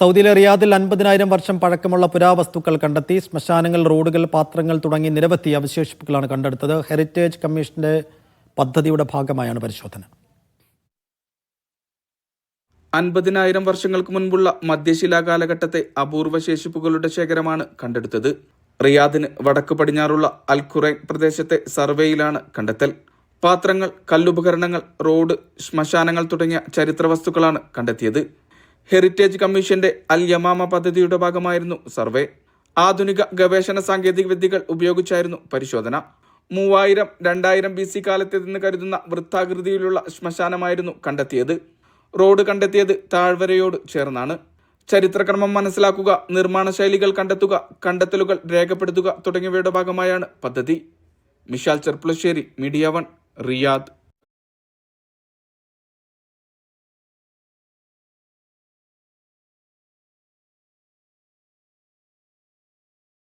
സൗദിയിലെ റിയാദിൽ 50,000 വർഷം പഴക്കമുള്ള പുരാവസ്തുക്കൾ കണ്ടെത്തി. ശ്മശാനങ്ങൾ, റോഡുകൾ, പാത്രങ്ങൾ തുടങ്ങി നിരവധി അവശേഷിപ്പുകളാണ് കണ്ടെടുത്തത്. ഹെറിറ്റേജ് കമ്മീഷന്റെ പദ്ധതിയുടെ ഭാഗമായാണ് പരിശോധന. 50,000 വർഷങ്ങൾക്ക് മുൻപുള്ള മധ്യശിലാ കാലഘട്ടത്തെ അപൂർവ ശേഷിപ്പുകളുടെ ശേഖരമാണ് കണ്ടെടുത്തത്. റിയാദിന് വടക്ക് പടിഞ്ഞാറുള്ള അൽ ഖുറൈൻ പ്രദേശത്തെ സർവേയിലാണ് കണ്ടെത്തൽ. പാത്രങ്ങൾ, കല്ലുപകരണങ്ങൾ, റോഡ്, ശ്മശാനങ്ങൾ തുടങ്ങിയ ചരിത്ര വസ്തുക്കളാണ് കണ്ടെത്തിയത്. ഹെറിറ്റേജ് കമ്മീഷന്റെ അൽ യമാമ പദ്ധതിയുടെ ഭാഗമായിരുന്നു സർവേ. ആധുനിക ഗവേഷണ സാങ്കേതിക വിദ്യകൾ ഉപയോഗിച്ചായിരുന്നു പരിശോധന. 3000, 2000 BC കാലത്തെന്ന് കരുതുന്ന വൃത്താകൃതിയിലുള്ള ശ്മശാനമായിരുന്നു കണ്ടെത്തിയത്. റോഡ് കണ്ടെത്തിയത് താഴ്വരയോട് ചേർന്നാണ്. ചരിത്രക്രമം മനസ്സിലാക്കുക, നിർമ്മാണ ശൈലികൾ കണ്ടെത്തുക, കണ്ടെത്തലുകൾ രേഖപ്പെടുത്തുക തുടങ്ങിയവയുടെ ഭാഗമായാണ് പദ്ധതി. Mishal Cherpulassery, media 1, Riyadh.